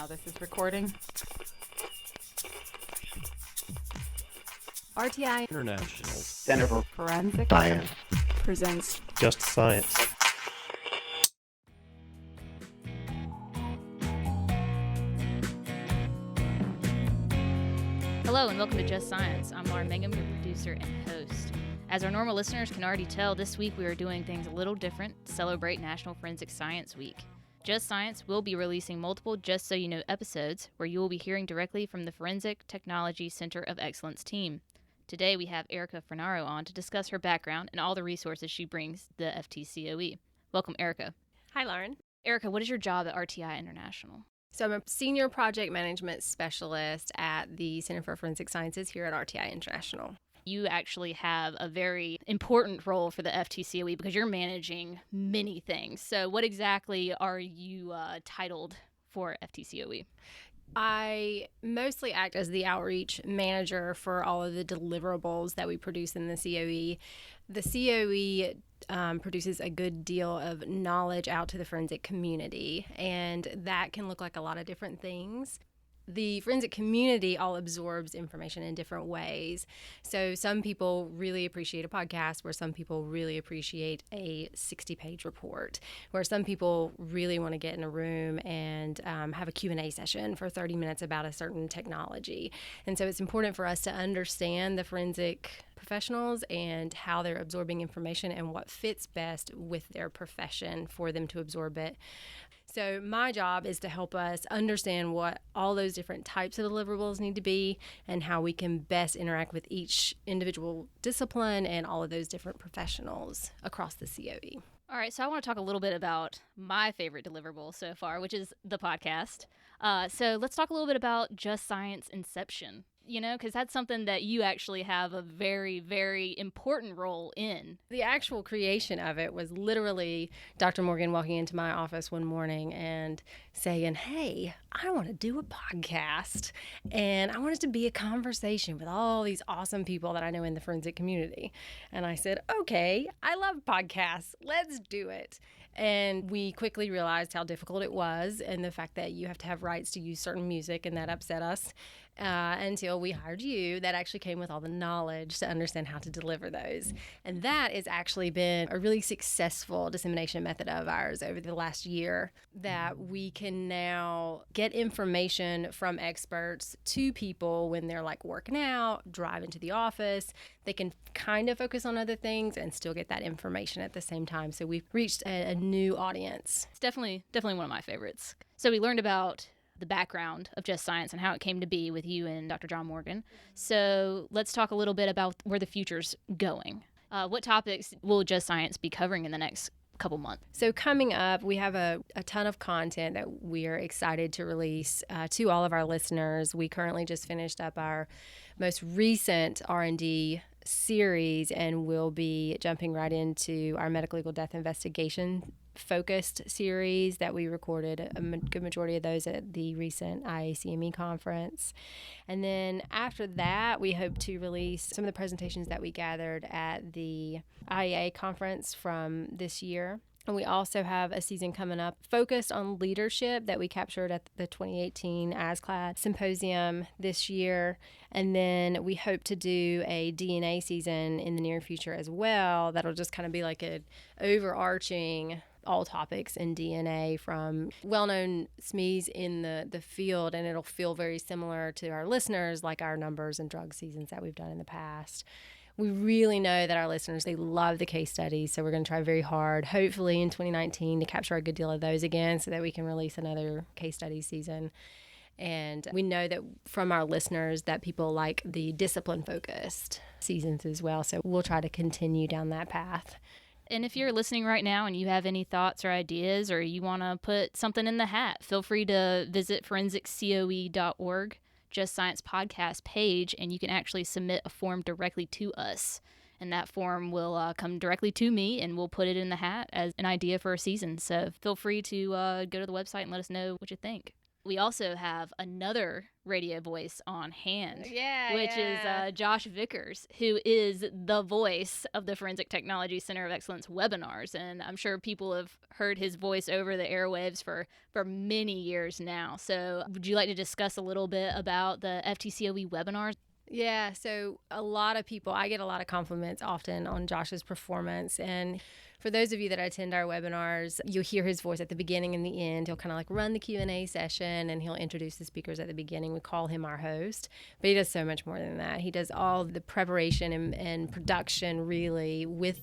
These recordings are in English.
Now this is recording. RTI International Center for Forensic Science presents Just Science. Hello and welcome to Just Science. I'm Lauren Mangum, your producer and host. As our normal listeners can already tell, this week we are doing things a little different to celebrate National Forensic Science Week. Just Science will be releasing multiple Just So You Know episodes where you will be hearing directly from the Forensic Technology Center of Excellence team. Today we have Erica Fornaro on to discuss her background and all the resources she brings to the FTCoE. Welcome, Erica. Hi, Lauren. Erica, what is your job at RTI International? So I'm a senior project management specialist at the Center for Forensic Sciences here at RTI International. You actually have a very important role for the FTCoE because you're managing many things. So what exactly are you titled for FTCoE? I mostly act as the outreach manager for all of the deliverables that we produce in the COE. The COE produces a good deal of knowledge out to the forensic community, and that can look like a lot of different things. The forensic community all absorbs information in different ways. So some people really appreciate a podcast, where some people really appreciate a 60-page report, where some people really want to get in a room and have a Q&A session for 30 minutes about a certain technology. And so it's important for us to understand the forensic professionals and how they're absorbing information and what fits best with their profession for them to absorb it. So my job is to help us understand what all those different types of deliverables need to be and how we can best interact with each individual discipline and all of those different professionals across the COE. All right, so I want to talk a little bit about my favorite deliverable so far, which is the podcast. So let's talk a little bit about Just Science Inception, because that's something that you actually have a very, very important role in. The actual creation of it was literally Dr. Morgan walking into my office one morning and saying, "Hey, I want to do a podcast, and I want it to be a conversation with all these awesome people that I know in the forensic community." And I said, "Okay, I love podcasts. Let's do it." And we quickly realized how difficult it was and the fact that you have to have rights to use certain music, and that upset us until we hired you. That actually came with all the knowledge to understand how to deliver those. And that has actually been a really successful dissemination method of ours over the last year, that we can now get information from experts to people when they're like working out, driving to the office. They can kind of focus on other things and still get that information at the same time. So we've reached a new audience. It's definitely one of my favorites. So we learned about the background of Just Science and how it came to be with you and Dr. John Morgan. So let's talk a little bit about where the future's going. What topics will Just Science be covering in the next couple months? So coming up, we have a ton of content that we are excited to release to all of our listeners. We currently just finished up our most recent R&D series, and we'll be jumping right into our medical legal death investigation focused series that we recorded a good majority of those at the recent IACME conference. And then after that, we hope to release some of the presentations that we gathered at the IAA conference from this year. And we also have a season coming up focused on leadership that we captured at the 2018 ASCLD Symposium this year. And then we hope to do a DNA season in the near future as well. That'll just kind of be like an overarching all topics in DNA from well-known SMEs in the field, and it'll feel very similar to our listeners, like our numbers and drug seasons that we've done in the past. We really know that our listeners, they love the case studies, so we're going to try very hard, hopefully in 2019, to capture a good deal of those again so that we can release another case study season. And we know that from our listeners that people like the discipline-focused seasons as well, so we'll try to continue down that path. And if you're listening right now and you have any thoughts or ideas, or you want to put something in the hat, feel free to visit forensiccoe.org, Just Science Podcast page, and you can actually submit a form directly to us. And that form will come directly to me, and we'll put it in the hat as an idea for a season. So feel free to go to the website and let us know what you think. We also have another radio voice on hand, Yeah, which is Josh Vickers, who is the voice of the Forensic Technology Center of Excellence webinars. And I'm sure people have heard his voice over the airwaves for many years now. So would you like to discuss a little bit about the FTCoE webinars? Yeah, so a lot of people, I get a lot of compliments often on Josh's performance. And for those of you that attend our webinars, you'll hear his voice at the beginning and the end. He'll kind of like run the Q&A session, and he'll introduce the speakers at the beginning. We call him our host, but he does so much more than that. He does all the preparation and production really with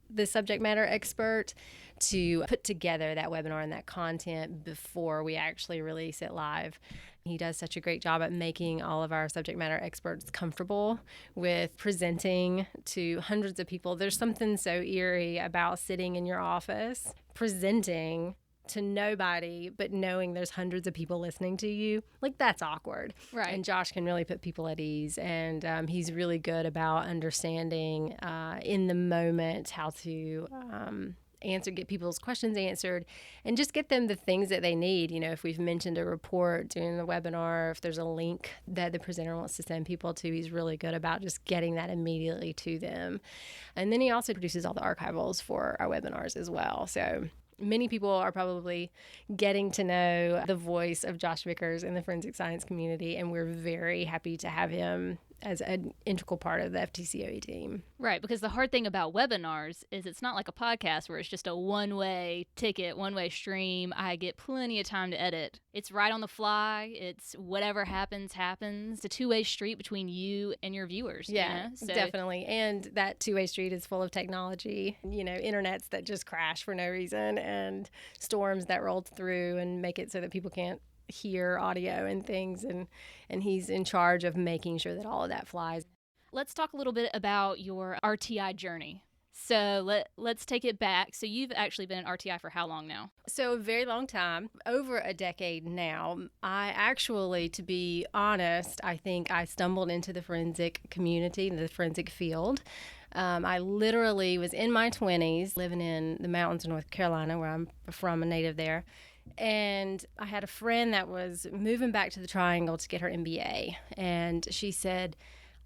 the subject matter expert to put together that webinar and that content before we actually release it live. He does such a great job at making all of our subject matter experts comfortable with presenting to hundreds of people. There's something so eerie about sitting in your office presenting to nobody, but knowing there's hundreds of people listening to you. Like, that's awkward. Right. And Josh can really put people at ease. And he's really good about understanding in the moment how to get people's questions answered and just get them the things that they need. You know, if we've mentioned a report during the webinar, if there's a link that the presenter wants to send people to, he's really good about just getting that immediately to them. And then he also produces all the archivals for our webinars as well. So many people are probably getting to know the voice of Josh Vickers in the forensic science community, and we're very happy to have him as an integral part of the FTCoE team. Right, because the hard thing about webinars is it's not like a podcast where it's just a one-way ticket, one-way stream. I get plenty of time to edit. It's right on the fly. It's whatever happens, happens. It's a two-way street between you and your viewers. Yeah, you know? So, definitely. And that two-way street is full of technology, you know, internets that just crash for no reason and storms that roll through and make it so that people can't hear audio and things, and he's in charge of making sure that all of that flies. Let's talk a little bit about your RTI journey. So let's take it back. So you've actually been in RTI for how long now? So a very long time, over a decade now. I actually, to be honest, I think I stumbled into the forensic community, the forensic field. I literally was in my 20s, living in the mountains of North Carolina, where I'm from, a native there. And I had a friend that was moving back to the Triangle to get her MBA. And she said,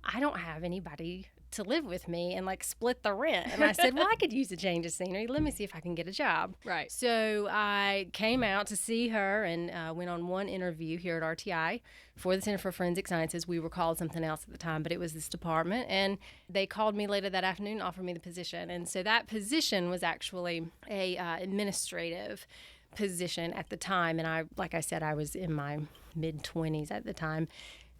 I don't have anybody to live with me and like split the rent. And I said, well, I could use a change of scenery. Let me see if I can get a job. Right. So I came out to see her and went on one interview here at RTI for the Center for Forensic Sciences. We were called something else at the time, but it was this department. And they called me later that afternoon and offered me the position. And so that position was actually a administrative position at the time. And I, like I said, I was in my mid-20s at the time.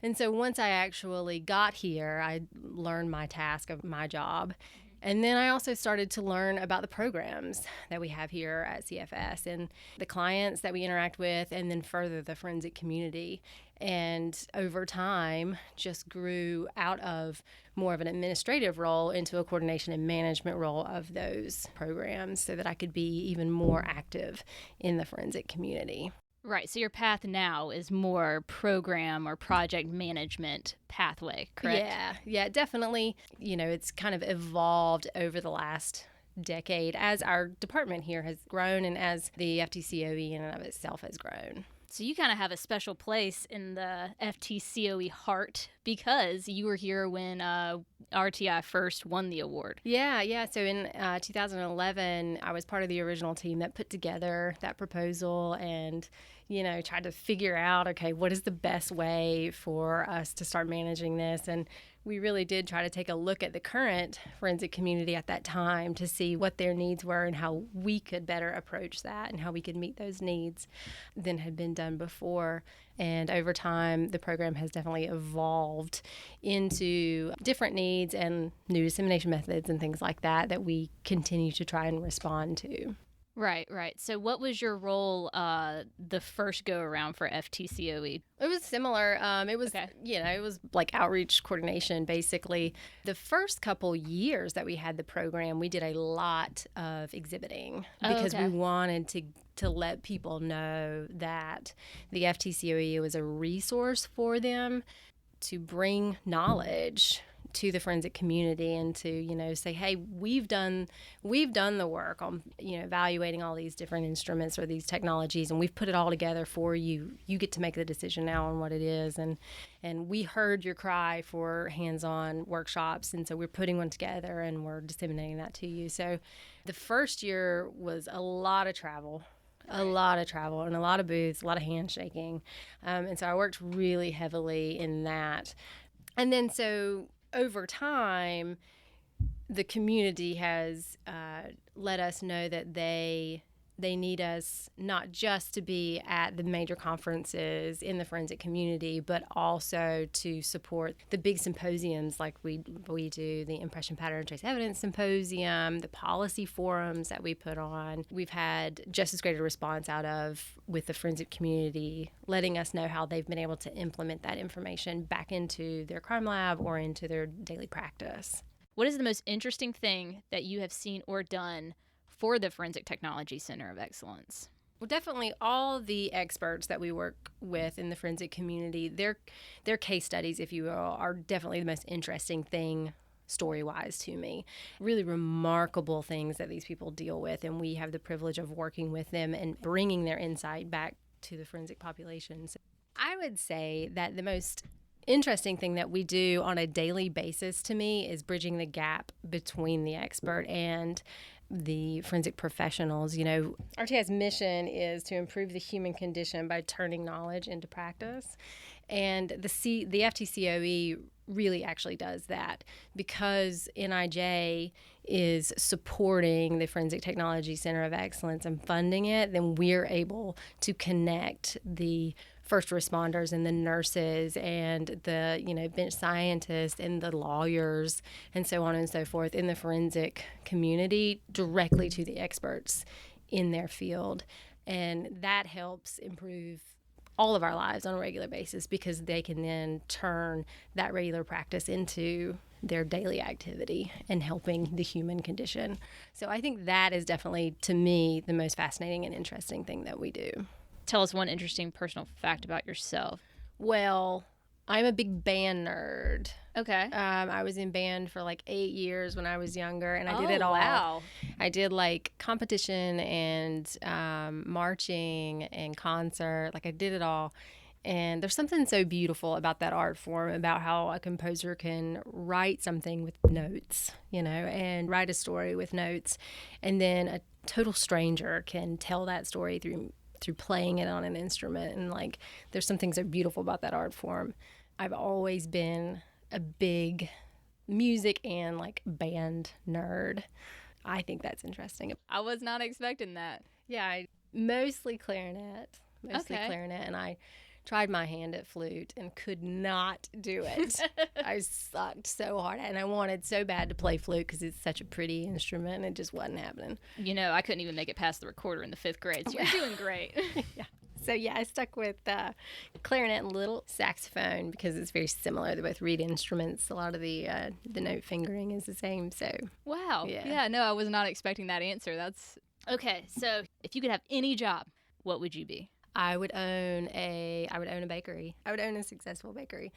And so once I actually got here, I learned my task of my job. And then I also started to learn about the programs that we have here at CFS and the clients that we interact with, and then further the forensic community. And over time, just grew out of more of an administrative role into a coordination and management role of those programs so that I could be even more active in the forensic community. Right. So your path now is more program or project management pathway, correct? Yeah, definitely. You know, it's kind of evolved over the last decade as our department here has grown and as the FTCoE in and of itself has grown. So you kind of have a special place in the FTCoE heart because you were here when RTI first won the award. Yeah. So in 2011, I was part of the original team that put together that proposal and, you know, tried to figure out, okay, what is the best way for us to start managing this? And we really did try to take a look at the current forensic community at that time to see what their needs were and how we could better approach that and how we could meet those needs than had been done before. And over time, the program has definitely evolved into different needs and new dissemination methods and things like that that we continue to try and respond to. Right. So what was your role the first go around for FTCoE? It was similar. It was, Okay. It was like outreach coordination, basically. The first couple years that we had the program, we did a lot of exhibiting because we wanted to let people know that the FTCoE was a resource for them to bring knowledge to the forensic community and to, say, hey, we've done the work on, evaluating all these different instruments or these technologies, and we've put it all together for you. You get to make the decision now on what it is. And we heard your cry for hands-on workshops, and so we're putting one together and we're disseminating that to you. So the first year was a lot of travel. A lot of travel and a lot of booths, a lot of handshaking. And so I worked really heavily in that. And then so over time, the community has let us know that they need us not just to be at the major conferences in the forensic community, but also to support the big symposiums like we do, the Impression Pattern and Trace Evidence Symposium, the policy forums that we put on. We've had just as great a response out of with the forensic community, letting us know how they've been able to implement that information back into their crime lab or into their daily practice. What is the most interesting thing that you have seen or done for the Forensic Technology Center of Excellence? Well, definitely all the experts that we work with in the forensic community, their case studies, if you will, are definitely the most interesting thing story-wise to me. Really remarkable things that these people deal with, and we have the privilege of working with them and bringing their insight back to the forensic populations. I would say that the most interesting thing that we do on a daily basis to me is bridging the gap between the expert and the forensic professionals. RTI's mission is to improve the human condition by turning knowledge into practice. And the FTCoE really actually does that, because NIJ is supporting the Forensic Technology Center of Excellence and funding it. Then we're able to connect the first responders and the nurses and the bench scientists and the lawyers and so on and so forth in the forensic community directly to the experts in their field. And that helps improve all of our lives on a regular basis, because they can then turn that regular practice into their daily activity and helping the human condition. So I think that is definitely, to me, the most fascinating and interesting thing that we do. Tell us one interesting personal fact about yourself. Well, I'm a big band nerd. Okay. I was in band for like 8 years when I was younger, and I did it all. Wow. I did like competition and marching and concert. Like I did it all. And there's something so beautiful about that art form, about how a composer can write something with notes, and write a story with notes. And then a total stranger can tell that story through playing it on an instrument. And like, there's something so beautiful about that art form. I've always been a big music and like band nerd. I think that's interesting. I was not expecting that. Yeah, mostly clarinet, and I tried my hand at flute and could not do it. I sucked so hard, and I wanted so bad to play flute because it's such a pretty instrument, and it just wasn't happening. I couldn't even make it past the recorder in the 5th grade, so you're doing great. Yeah. So, yeah, I stuck with clarinet and little saxophone because it's very similar. They're both reed instruments. A lot of the note fingering is the same. So, wow. Yeah, no, I was not expecting that answer. That's okay. So, if you could have any job, what would you be? I would own a bakery. I would own a successful bakery.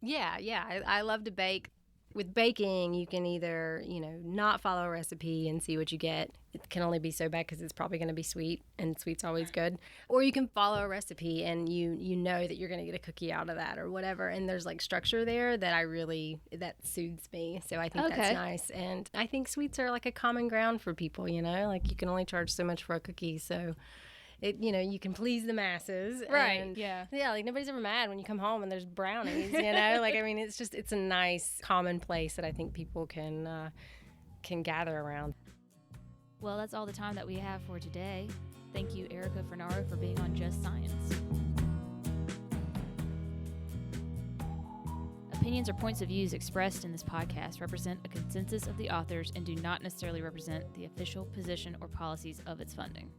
Yeah. I love to bake. With baking, you can either, not follow a recipe and see what you get. It can only be so bad because it's probably going to be sweet, and sweet's always good. Or you can follow a recipe and you know that you're going to get a cookie out of that or whatever. And there's like structure there that soothes me. So I think that's nice. And I think sweets are like a common ground for people, like you can only charge so much for a cookie. So you can please the masses. Right, and, yeah. Yeah, like nobody's ever mad when you come home and there's brownies, Like, I mean, it's a nice common place that I think people can gather around. Well, that's all the time that we have for today. Thank you, Erica Fornaro, for being on Just Science. Opinions or points of views expressed in this podcast represent a consensus of the authors and do not necessarily represent the official position or policies of its funding.